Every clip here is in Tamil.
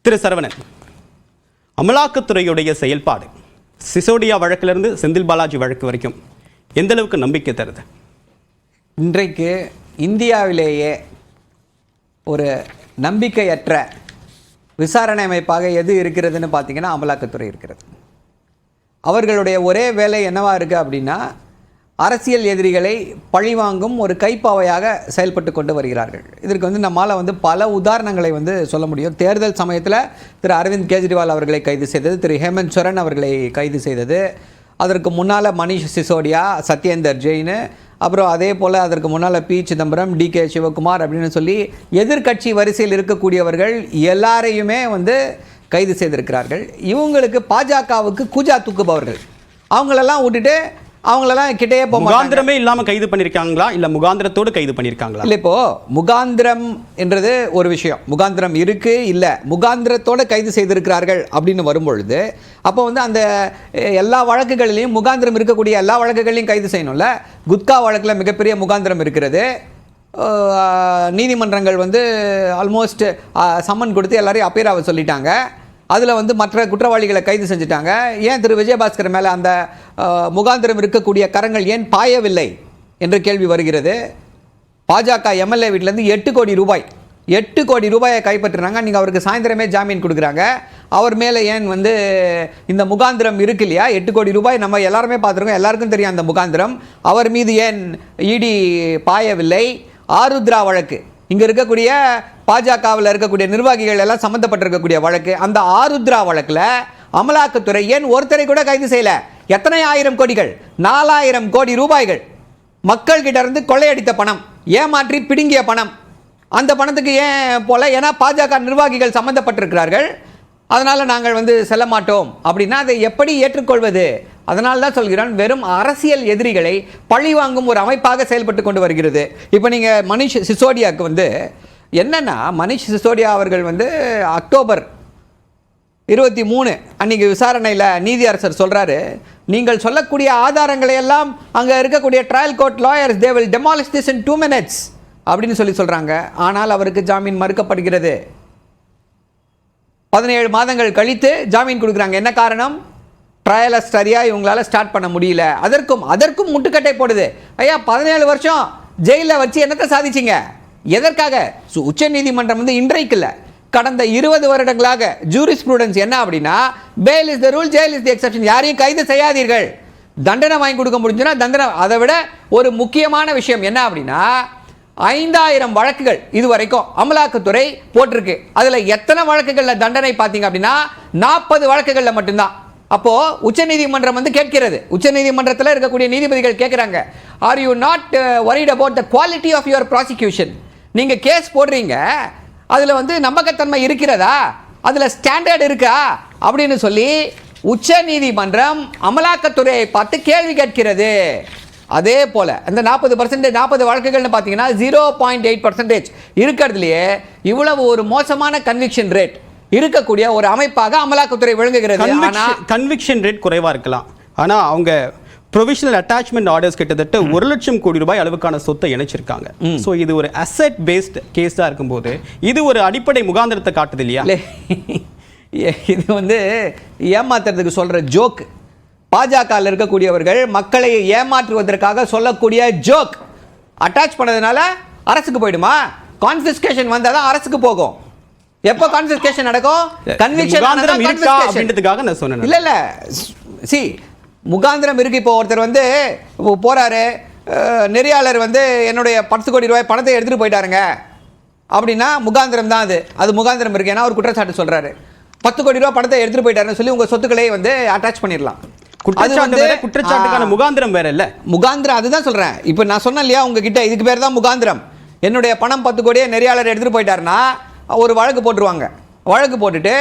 திரு சரவணன், அமலாக்கத்துறையுடைய செயல்பாடு சிசோடியா வழக்கிலிருந்து செந்தில் பாலாஜி வழக்கு வரைக்கும் எந்த அளவுக்கு நம்பிக்கை தருது? இன்றைக்கு இந்தியாவிலேயே ஒரு நம்பிக்கையற்ற விசாரணை அமைப்பாக எது இருக்கிறதுன்னு பார்த்தீங்கன்னா அமலாக்கத்துறை இருக்கிறது. அவர்களுடைய ஒரே வேலை என்னவா இருக்குது அப்படின்னா, அரசியல் எதிரிகளை பழிவாங்கும் ஒரு கைப்பாவையாக செயல்பட்டு கொண்டு வருகிறார்கள். இதற்கு நம்மால் பல உதாரணங்களை சொல்ல முடியும். தேர்தல் சமயத்தில் திரு அரவிந்த் கெஜ்ரிவால் அவர்களை கைது செய்தது, திரு ஹேமந்த் சோரன் அவர்களை கைது செய்தது, அதற்கு முன்னால் மணிஷ் சிசோடியா, சத்யேந்தர் ஜெயின், அப்புறம் அதே போல் அதற்கு முன்னால் பி சிதம்பரம், டிகே சிவகுமார் அப்படின்னு சொல்லி எதிர்கட்சி வரிசையில் இருக்கக்கூடியவர்கள் எல்லாரையுமே கைது செய்திருக்கிறார்கள். இவங்களுக்கு பாஜகவுக்கு கூஜா தூக்குபவர்கள் அவங்களெல்லாம் விட்டுட்டு அவங்களெல்லாம் கிட்டே போக முகாந்திரமே இல்லாமல் கைது பண்ணியிருக்காங்களா, இல்லை முகாந்திரத்தோடு கைது பண்ணியிருக்காங்களா? இல்லை, இப்போது முகாந்திரம் என்றது ஒரு விஷயம். முகாந்திரம் இருக்குது, இல்லை முகாந்திரத்தோடு கைது செய்திருக்கிறார்கள் அப்படின்னு வரும்பொழுது அப்போ அந்த எல்லா வழக்குகளிலையும் முகாந்திரம் இருக்கக்கூடிய எல்லா வழக்குகளையும் கைது செய்யணும்ல. குட்கா வழக்கில் மிகப்பெரிய முகாந்திரம் இருக்கிறது. நீதிமன்றங்கள் ஆல்மோஸ்ட் சம்மன் கொடுத்து எல்லாரையும் அப்பீராக சொல்லிட்டாங்க. அதில் மற்ற குற்றவாளிகளை கைது செஞ்சுட்டாங்க. ஏன் திரு விஜயபாஸ்கர் மேலே அந்த முகாந்திரம் இருக்கக்கூடிய கரங்கள் ஏன் பாயவில்லை என்ற கேள்வி வருகிறது. பாஜக எம்எல்ஏ வீட்டிலேருந்து 8 கோடி ரூபாயை கைப்பற்றுறாங்க. நீங்கள் அவருக்கு சாயந்தரமே ஜாமீன் கொடுக்குறாங்க. அவர் மேலே ஏன் இந்த முகாந்திரம் இருக்கு இல்லையா, 8 கோடி ரூபாய் நம்ம எல்லாருமே பார்த்துருக்கோம், எல்லாருக்கும் தெரியும் அந்த முகாந்திரம். அவர் மீது ஏன் இடி பாயவில்லை? ஆருத்ரா வழக்கு, இங்கே இருக்கக்கூடிய பாஜகவில் இருக்கக்கூடிய நிர்வாகிகள் எல்லாம் சம்மந்தப்பட்டிருக்கக்கூடிய வழக்கு. அந்த ஆருத்ரா வழக்கில் அமலாக்கத்துறை ஏன் ஒருத்தரை கூட கைது செய்யல? எத்தனை ஆயிரம் கோடிகள், 4000 கோடி ரூபாய்கள் மக்கள்கிட்ட இருந்து கொள்ளையடித்த பணம், ஏமாற்றி பிடுங்கிய பணம். அந்த பணத்துக்கு ஏன் போல? ஏன்னா பாஜக நிர்வாகிகள் சம்மந்தப்பட்டிருக்கிறார்கள், அதனால் நாங்கள் செல்ல மாட்டோம் அப்படின்னா அதை எப்படி ஏற்றுக்கொள்வது? அதனால தான் சொல்கிறேன், வெறும் அரசியல் எதிரிகளை பழிவாங்கும் ஒரு அமைப்பாக செயல்பட்டு கொண்டு வருகிறது. இப்போ நீங்கள் மணிஷ் சிசோடியாவுக்கு என்னென்னா, மணிஷ் சிசோடியா அவர்கள் அக்டோபர் 23 அன்றைக்கி விசாரணையில் நீதியரசர் சொல்கிறாரு, நீங்கள் சொல்லக்கூடிய ஆதாரங்களை எல்லாம் அங்கே இருக்கக்கூடிய trial court lawyers they will demolish this in 2 minutes அப்படின்னு சொல்கிறாங்க. ஆனால் அவருக்கு ஜாமீன் மறுக்கப்படுகிறது. 17 மாதங்கள் கழித்து ஜாமீன் கொடுக்குறாங்க. என்ன காரணம்? ட்ரையலை சரியாக இவங்களால் ஸ்டார்ட் பண்ண முடியல. அதற்கும் முட்டுக்கட்டை போடுது. ஐயா, 17 வருஷம் ஜெயிலில் வச்சு என்னத்தை சாதிச்சிங்க? எதற்காக? உச்ச நீதிமன்றம் இன்றைக்கு இல்லை, கடந்த 20 வருடங்களாக ஜூரிஸ்ப்ரூடன்ஸ் என்ன அப்படின்னா, பேல் is the rule, jail is the exception. யாரையும் கைது செய்யாதீர்கள், தண்டனை வாங்கி கொடுக்க முடிஞ்சுன்னா தண்டனை. அதை விட ஒரு முக்கியமான விஷயம் என்ன அப்படின்னா, 5000 வழக்குகள் இதுவரைக்கும் அமலாக்கத்துறை போட்டிருக்கு. அதில் எத்தனை வழக்குகளில் தண்டனை பார்த்தீங்க அப்படின்னா 40 வழக்குகளில் மட்டும்தான். அப்போ உச்சநீதிமன்றம் கேட்கிறது, உச்சநீதிமன்றத்தில் இருக்கக்கூடிய நீதிபதிகள் கேட்குறாங்க, are you not worried about the quality of your prosecution? நீங்கள் கேஸ் போடுறீங்க, அதில் நம்பகத்தன்மை இருக்கிறதா, அதில் ஸ்டாண்டர்ட் இருக்கா அப்படின்னு சொல்லி உச்சநீதிமன்றம் அமலாக்கத்துறையை பார்த்து கேள்வி கேட்கிறது. அதே போல் அந்த 40% வழக்குகள்னு பார்த்தீங்கன்னா 0.8% இருக்கிறதுலையே இவ்வளவு ஒரு மோசமான கன்விக்ஷன் ரேட் இருக்கக்கூடிய ஒரு அமைப்பாக அமலாக்கத்துறை விளங்குகிறது. கன்விக்ஷன் ரேட் குறைவாக இருக்கலாம், ஆனால் அவங்க ப்ரொவிஷனல் அட்டாச்மெண்ட் ஆர்டர்ஸ் கிட்டத்தட்ட 1 லட்சம் கோடி ரூபாய் அளவுக்கான சொத்தை இணைச்சிருக்காங்க. ஸோ இது ஒரு அசெட் பேஸ்ட் கேஸாக இருக்கும்போது இது ஒரு அடிப்படை முகாந்திரத்தை காட்டுது இல்லையா? இது ஏமாத்துறதுக்கு சொல்கிற ஜோக். பாஜகவில் இருக்கக்கூடியவர்கள் மக்களை ஏமாற்றுவதற்காக சொல்லக்கூடிய ஜோக். அட்டாச் பண்ணதுனால அரசுக்கு போயிடுமா? கான்ஃபிஸ்கேஷன் வந்தால் தான் அரசுக்கு போகும். எப்போ கான்ஃபிஸ்கேஷன் நடக்கும்? கன்விக்ஷன் அப்படின்றதுக்காக நான் சொன்னேன். இல்லை சி முகாந்திரம் இருக்கு. இப்போ ஒருத்தர் போறாரு, நெறியாளர் என்னுடைய 10 கோடி ரூபாய் பணத்தை எடுத்துகிட்டு போயிட்டாருங்க அப்படின்னா முகாந்திரம் தான் அது முகாந்திரம் இருக்கு. ஏன்னா ஒரு குற்றச்சாட்டு சொல்றாரு, 10 கோடி ரூபாய் பணத்தை எடுத்துகிட்டு போயிட்டாருன்னு சொல்லி உங்கள் சொத்துக்களை அட்டாச் பண்ணிடலாம். குற்றச்சாட்டுக்கான முகாந்திரம் வேற இல்லை. முகாந்திரம் அதுதான் சொல்கிறேன். இப்போ நான் சொன்னேன் இல்லையா உங்ககிட்ட, இதுக்கு பேர் தான் முகாந்திரம். என்னுடைய பணம் 10 கோடியை நெறியாளர் எடுத்துகிட்டு போயிட்டாருன்னா ஒரு வழக்கு போட்டுருவாங்க. வழக்கு போட்டுட்டு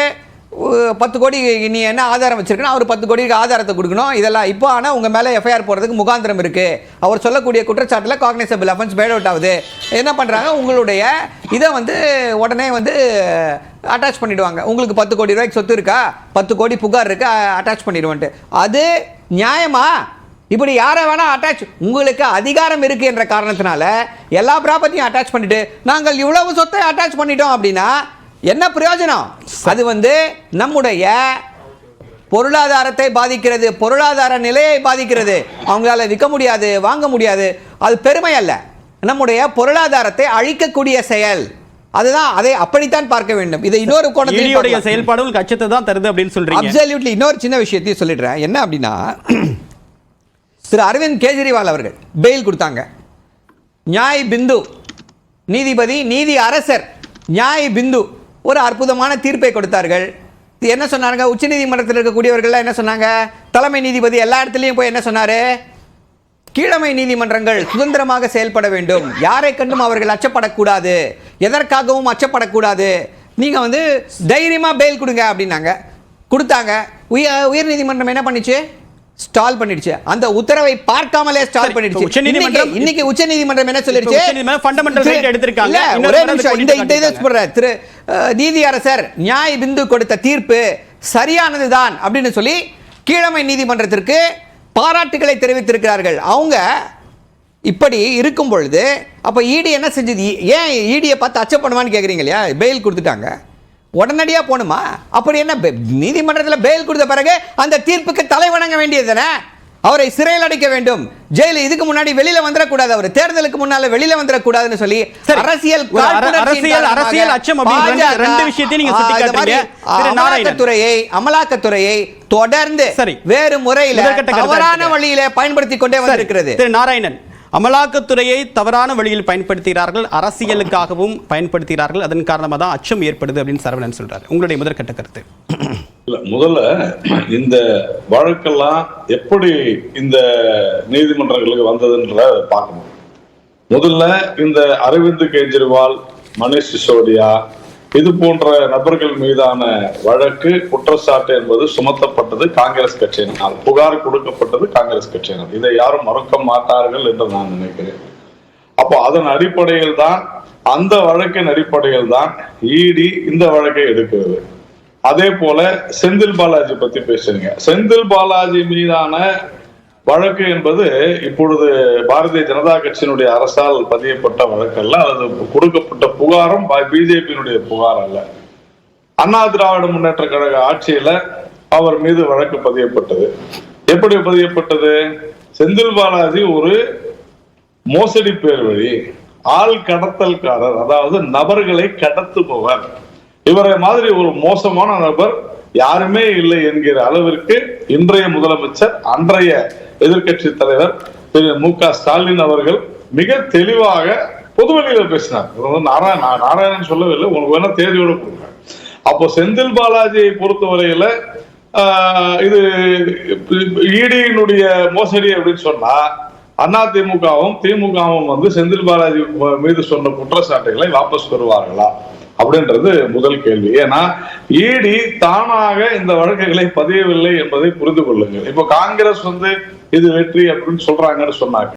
10 கோடி நீ என்ன ஆதாரம் வச்சிருக்கணும், அவர் 10 கோடிக்கு ஆதாரத்தை கொடுக்கணும். இதெல்லாம் இப்போ ஆனால் உங்கள் மேலே எஃப்ஐஆர் போடுறதுக்கு முகாந்திரம் இருக்குது. அவர் சொல்லக்கூடிய குற்றச்சாட்டில் காக்னைசபிள் அஃபென்ஸ் பேட் அவுட் ஆகுது. என்ன பண்ணுறாங்க, உங்களுடைய இதை உடனே அட்டாச் பண்ணிவிடுவாங்க. உங்களுக்கு 10 கோடி ரூபாய்க்கு சொத்து இருக்கா, 10 கோடி புகார் இருக்கா, அட்டாச் பண்ணிடுவோன்ட்டு. அது நியாயமா? இப்படி யாரை வேணால் அட்டாச், உங்களுக்கு அதிகாரம் இருக்குது என்ற காரணத்தினால எல்லா ப்ராப்பர்ட்டியும் அட்டாச் பண்ணிவிட்டு நாங்கள் இவ்வளவு சொத்தை அட்டாச் பண்ணிட்டோம் அப்படின்னா என்ன பிரயோஜனம்? அது வந்து நம்முடைய பொருளாதாரத்தை பாதிக்கிறது, பொருளாதார நிலையை பாதிக்கிறது. அவங்களால விற்க முடியாது, வாங்க முடியாது. அது பெருமை அல்ல, நம்முடைய பொருளாதாரத்தை அழிக்கக்கூடிய செயல். அதுதான், அதை அப்படித்தான் பார்க்க வேண்டும். இதை இன்னொரு கோணத்தில் செயல்பாடுகள் அச்சத்தை தான் தருது அப்படின்னு சொல்றீங்க. அப்சல்யூட்லி. இன்னொரு சின்ன விஷயத்தையும் சொல்லிடுறேன். என்ன அப்படின்னா, திரு அரவிந்த் கெஜ்ரிவால் அவர்கள் பெயில் கொடுத்தாங்க. நியாய் பிந்து நீதிபதி, நீதி அரசர் நியாய் பிந்து ஒரு அற்புதமான தீர்ப்பை கொடுத்தார்கள். என்ன சொன்னாங்க? உச்சநீதிமன்றத்தில் இருக்கக்கூடியவர்கள் என்ன சொன்னாங்க? தலைமை நீதிபதி எல்லா இடத்துலையும் போய் என்ன சொன்னாரு? கீழமை நீதிமன்றங்கள் சுதந்திரமாக செயல்பட வேண்டும், யாரை கண்டும் அவர்கள் அச்சப்படக்கூடாது, எதற்காகவும் அச்சப்படக்கூடாது, நீங்க வந்து தைரியமா பெயில் கொடுங்க அப்படின்னாங்க. கொடுத்தாங்க. உயர் நீதிமன்றம் என்ன பண்ணிச்சு? ஸ்டால் பண்ணிடுச்சு. அந்த உத்தரவை பார்க்காமலே ஸ்டால் பண்ணிடுச்சு. இன்னைக்கு உச்சநீதிமன்றம் என்ன சொல்லிடுச்சு? ஃபண்டமெண்டல் ரைட் எடுத்துட்டாங்க. ஒரே நிமிஷம், இந்த இதை சொல்றேன். திரு நீதி அரசர் நியாய் பிந்து கொடுத்த தீர்ப்பு சரியானதுதான் அப்படின்னு சொல்லி கீழமை நீதிமன்றத்திற்கு பாராட்டுகளை தெரிவித்திருக்கிறார்கள். அவங்க இப்படி இருக்கும் பொழுது அப்ப ஈடி என்ன செஞ்சது? ஏன் ஈடியை பார்த்து அச்சப்படுவான்னு கேட்குறீங்க இல்லையா? பெயில் கொடுத்துட்டாங்க, உடனடியா போணுமா? அப்படி என்ன நீதிமன்றத்தில் பெயில் கொடுத்த பிறகு அந்த தீர்ப்புக்கு தலை வணங்க வேண்டியது தானே? அவரை சிறையில் அடைக்க வேண்டும், ஜெயில இதுக்கு முன்னாடி வெளியில வந்துடக்கூடாது, அவர் தேர்தலுக்கு முன்னால வெளியில வந்துடக்கூடாதுன்னு சொல்லி அரசியல் அச்சம் அப்படிங்கிற ரெண்டு விஷயத்தையும் நீங்க சுட்டிக்காட்டுறீங்க. அமலாக்கத்துறையை தொடர்ந்து வேறு முறையில் தவறான வழியில பயன்படுத்தி கொண்டே வந்திருக்கிறது. திரு நாராயணன், அமலாக்கத்துறையை தவறான வழியில் பயன்படுத்துகிறார்கள், அரசியலுக்காகவும் பயன்படுத்துகிறார்கள், அதன் காரணமாக தான் அச்சம் ஏற்படுது அப்படின்னு சரவணன் சொல்றாரு. உங்களுடைய முதற்கட்ட கருத்து? முதல்ல இந்த வழக்கெல்லாம் எப்படி இந்த நீதிமன்றங்களுக்கு வந்ததுன்ற பார்க்கணும். முதல்ல இந்த அரவிந்த் கெஜ்ரிவால், மணிஷ் சிசோடியா இது போன்ற நபர்கள் மீதான வழக்கு குற்றச்சாட்டு என்பது சுமத்தப்பட்டது காங்கிரஸ் கட்சியினால், புகார் கொடுக்கப்பட்டது காங்கிரஸ் கட்சியினர். இதை யாரும் மறுக்க மாட்டார்கள் என்று நான் நினைக்கிறேன். அப்போ அதன் அடிப்படையில் தான், அந்த வழக்கின் அடிப்படையில் தான் இடி இந்த வழக்கை எடுக்கிறது. அதே போல செந்தில் பாலாஜி பத்தி பேசுறீங்க. செந்தில் பாலாஜி மீதான வழக்கு என்பது இப்பொழுது பாரதிய ஜனதா கட்சியினுடைய அரசால் பதியப்பட்ட வழக்கு அல்ல, அது கொடுக்கப்பட்ட புகாரும் பிஜேபியினுடைய புகார் அல்ல. அண்ணா திராவிட முன்னேற்ற கழக ஆட்சியில அவர் மீது வழக்கு பதியப்பட்டது. எப்படி பதியப்பட்டது? செந்தில் பாலாஜி ஒரு மோசடி பேர் வழி, ஆள் கடத்தல்காரர், அதாவது நபர்களை கடத்துபவர். இவரை மாதிரி ஒரு மோசமான நபர் யாருமே இல்லை என்கிற அளவிற்கு இன்றைய முதலமைச்சர், அன்றைய எதிர்கட்சி தலைவர் திரு மு.க. ஸ்டாலின் அவர்கள் மிக தெளிவாக பொதுவெளியில பேசினார். நாராயணன் சொல்லவில்லை, உங்களுக்கு வேணா தேதியோட கொடுங்க. அப்போ செந்தில் பாலாஜியை பொறுத்தவரையில இது ஈடியினுடைய மோசடி அப்படின்னு சொன்னா அதிமுகவும் திமுகவும் வந்து செந்தில் பாலாஜி மீது சொன்ன குற்றச்சாட்டுகளை வாபஸ் பெறுவார்களா அப்படின்றது முதல் கேள்வி. ஏன்னா இடி தானாக இந்த வழக்குகளை பதியவில்லை என்பதை புரிந்து கொள்ளுங்கள். இப்போ காங்கிரஸ் வந்து இது வெற்றி அப்படின்னு சொல்றாங்கன்னு சொன்னாங்க.